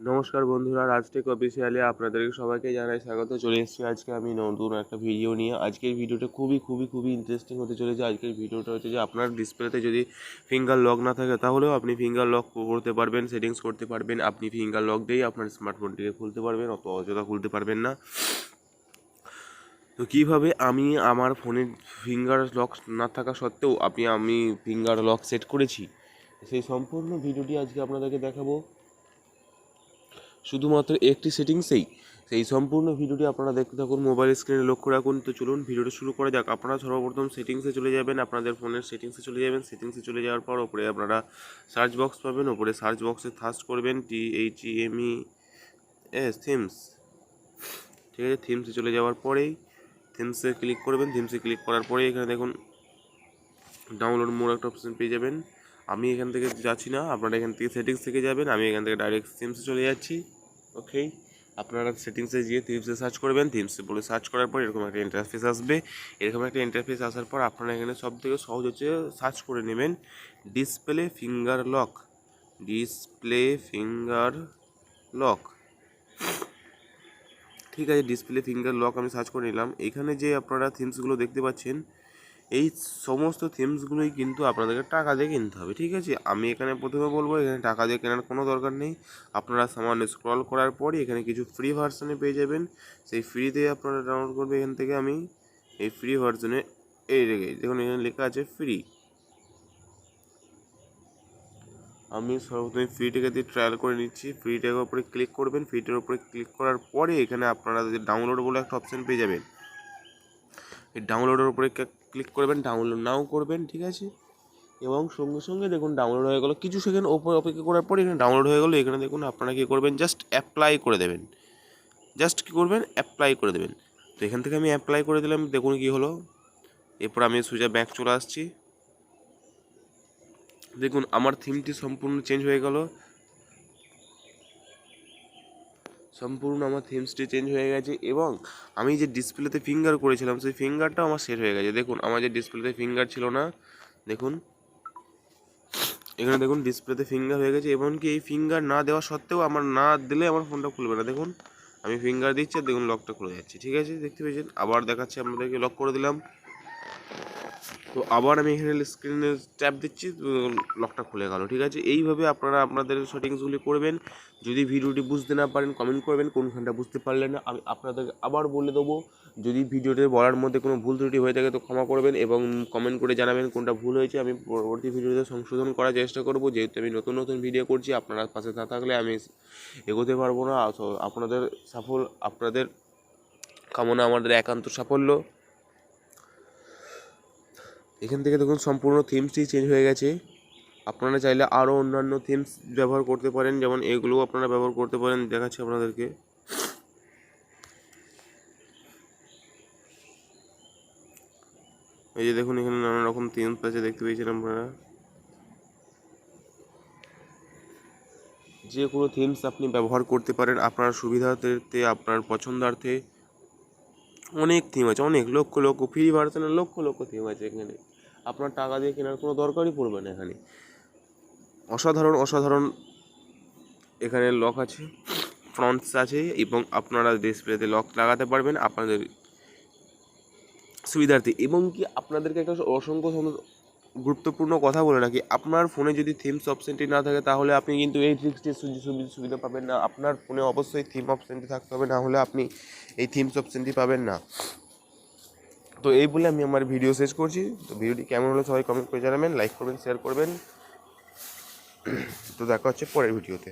নমস্কার বন্ধুরা, রাজটেক অফিসিয়ালে আপনাদেরকে সবাইকে জানাই স্বাগত। চলে এসেছি আজকে আমি নতুন একটা ভিডিও নিয়ে। আজকের ভিডিওটা খুবই ইন্টারেস্টিং হতে চলেছে। আজকের ভিডিওটা হচ্ছে যে আপনার ডিসপ্লেতে যদি ফিঙ্গার লক না থাকে তাহলেও আপনি ফিঙ্গার লক করতে পারবেন, সেটিংস করতে পারবেন। আপনি ফিঙ্গার লক দিয়েই আপনার স্মার্টফোনটিকে খুলতে পারবেন, অত অযথা খুলতে পারবেন না। তো কীভাবে আমি আমার ফোনের ফিঙ্গার লক না থাকা সত্ত্বেও আমি ফিঙ্গার লক সেট করেছি, সেই সম্পূর্ণ ভিডিওটি আজকে আপনাদেরকে দেখাবো। শুধুমাত্র একটি সেটিংসেই সেই সম্পূর্ণ ভিডিওটি আপনারা দেখতে থাকুন, মোবাইল স্ক্রিনে লক্ষ্য রাখুন। তো চলুন ভিডিওটা শুরু করা যাক। আপনারা সর্বপ্রথম সেটিংসে চলে যাবেন, আপনাদের ফোনের সেটিংসে চলে যাবেন। সেটিংসে চলে যাওয়ার পর ওপরে আপনারা সার্চ বক্স পাবেন, ওপরে সার্চ বক্সে সার্চ করবেন থিমস। ঠিক আছে, থিমসে চলে যাওয়ার পরেই থিমসে ক্লিক করবেন। থিমসে ক্লিক করার পরেই এখানে দেখুন ডাউনলোড মোর একটা অপশন পেয়ে যাবেন। আমি এখান থেকে যাচ্ছি না, আপনারা এখান থেকে সেটিংস থেকে যাবেন। আমি এখান থেকে ডাইরেক্ট থিমসে চলে যাচ্ছি। ওকে, আপনারা সেটিংসে গিয়ে থিমসে সার্চ করবেন। থিমসে বলে সার্চ করার পর এরকম একটা ইন্টারফেস আসবে। এরকম একটা ইন্টারফেস আসার পর আপনারা এখানে সবথেকে সহজ হচ্ছে সার্চ করে নেবেন display finger lock. Display finger lock, ঠিক আছে। ডিসপ্লে ফিঙ্গার লক আমি সার্চ করে নিলাম। এখানে যে আপনারা থিমসগুলো দেখতে পাচ্ছেন, এই সমস্ত থিমসগুলোই কিন্তু আপনাদেরকে টাকা দিয়ে কিনতে হবে। ঠিক আছে, আমি এখানে প্রথমে বলবো এখানে টাকা দিয়ে কেনার কোনো দরকার নেই। আপনারা সামান্য স্ক্রল করার পরই এখানে কিছু ফ্রি ভার্সনে পেয়ে যাবেন। সেই ফ্রিতে আপনারা ডাউনলোড করবে। এখান থেকে আমি এই ফ্রি ভার্সনে এই দেখুন এখানে লেখা আছে ফ্রি। আমি সর্বপ্রথমে ফ্রিটাকে দিয়ে ট্রায়াল করে নিচ্ছি। ফ্রিটার উপরে ক্লিক করবেন। ফ্রিটার উপরে ক্লিক করার পরে এখানে আপনারা ডাউনলোড বলে একটা অপশান পেয়ে যাবেন। এই ডাউনলোডের উপরে ক্লিক করবেন, ডাউনলোড নাও করবেন। ঠিক আছে, এবং সঙ্গে সঙ্গে দেখুন ডাউনলোড হয়ে গেলো। কিছু সেকেন্ড ওপর অপেক্ষা করার পর এখানে ডাউনলোড হয়ে গেলো। এখানে দেখুন আপনারা কী করবেন, জাস্ট অ্যাপ্লাই করে দেবেন। অ্যাপ্লাই করে দেবেন। তো এখান থেকে আমি অ্যাপ্লাই করে দিলাম। দেখুন কী হলো। এরপর আমি সোজা ব্যাক চলে আসছি। দেখুন আমার থিমটি সম্পূর্ণ চেঞ্জ হয়ে গেল। আমার থিমসটি চেঞ্জ হয়ে গেছে এবং আমি যে ডিসপ্লেতে ফিঙ্গার করেছিলাম সেই ফিঙ্গারটাও আমার সেট হয়ে গেছে। দেখুন আমার যে ডিসপ্লেতে ফিঙ্গার ছিল না, দেখুন এখানে দেখুন ডিসপ্লেতে ফিঙ্গার হয়ে গেছে। এমনকি এই ফিঙ্গার না দেওয়া সত্ত্বেও আমার না দিলে আমার ফোনটা খুলবে না। দেখুন আমি ফিঙ্গার দিচ্ছি আর দেখুন লকটা খুলে যাচ্ছে। ঠিক আছে, দেখতে পেয়েছেন। আবার দেখাচ্ছে আপনাদেরকে, লক করে দিলাম। তো আবার আমি এখানে স্ক্রিনে ট্যাপ দিচ্ছি, লকটা খুলে গেল। ঠিক আছে, এইভাবে আপনারা আপনাদের সেটিংসগুলি করবেন। যদি ভিডিওটি বুঝতে না পারেন কমেন্ট করবেন, কোনখানটা বুঝতে পারলেন না আমি আপনাদেরকে আবার বলে দেবো। যদি ভিডিওতে বলার মধ্যে কোনো ভুল ত্রুটি হয়ে থাকে তো ক্ষমা করবেন এবং কমেন্ট করে জানাবেন কোনটা ভুল হয়েছে। আমি পরবর্তী ভিডিওতে সংশোধন করার চেষ্টা করব। যেহেতু আমি নতুন ভিডিও করছি, আপনারা পাশে না থাকলে আমি এগোতে পারবো না। আপনাদের কামনা আমাদের একান্ত সাফল্য। এখান থেকে দেখুন সম্পূর্ণ থিমসটি চেঞ্জ হয়ে গেছে। আপনারা চাইলে আরও অন্যান্য থিমস ব্যবহার করতে পারেন, যেমন এগুলোও আপনারা ব্যবহার করতে পারেন। দেখাচ্ছি আপনাদেরকে। এই যে দেখুন এখানে নানা রকম থিমস আছে, দেখতে পেয়েছেন আপনারা। যে কোনো থিমস আপনি ব্যবহার করতে পারেন আপনার সুবিধার্থে, আপনার পছন্দার্থে। অনেক থিম আছে, অনেক লক্ষ ফ্রি ভার্সনের লক্ষ থিম আছে এখানে। আপনার টাকা দিয়ে কেনার কোনো দরকারই পড়বে না। এখানে অসাধারণ এখানে লক আছে, ফ্রন্টস আছে এবং আপনারা ডিসপ্লেতে লক লাগাতে পারবেন আপনাদের সুবিধার্থে। এবং কি আপনাদেরকে একটা অসংখ্য গুরুত্বপূর্ণ কথা বলে রাখি, আপনার ফোনে যদি থিমস অপশানটি না থাকে তাহলে আপনি কিন্তু এই ট্রিক্সটির সুবিধা পাবেন না। আপনার ফোনে অবশ্যই থিম অপশানটি থাকতে হবে, না হলে আপনি এই থিমস অপশানটি পাবেন না। তো এই বলে আমি আমার ভিডিও শেষ করছি। তো ভিডিওটি কেমন হলো সবাই কমেন্ট করে জানাবেন, লাইক করবেন, শেয়ার করবেন। তো দেখা হচ্ছে পরের ভিডিওতে।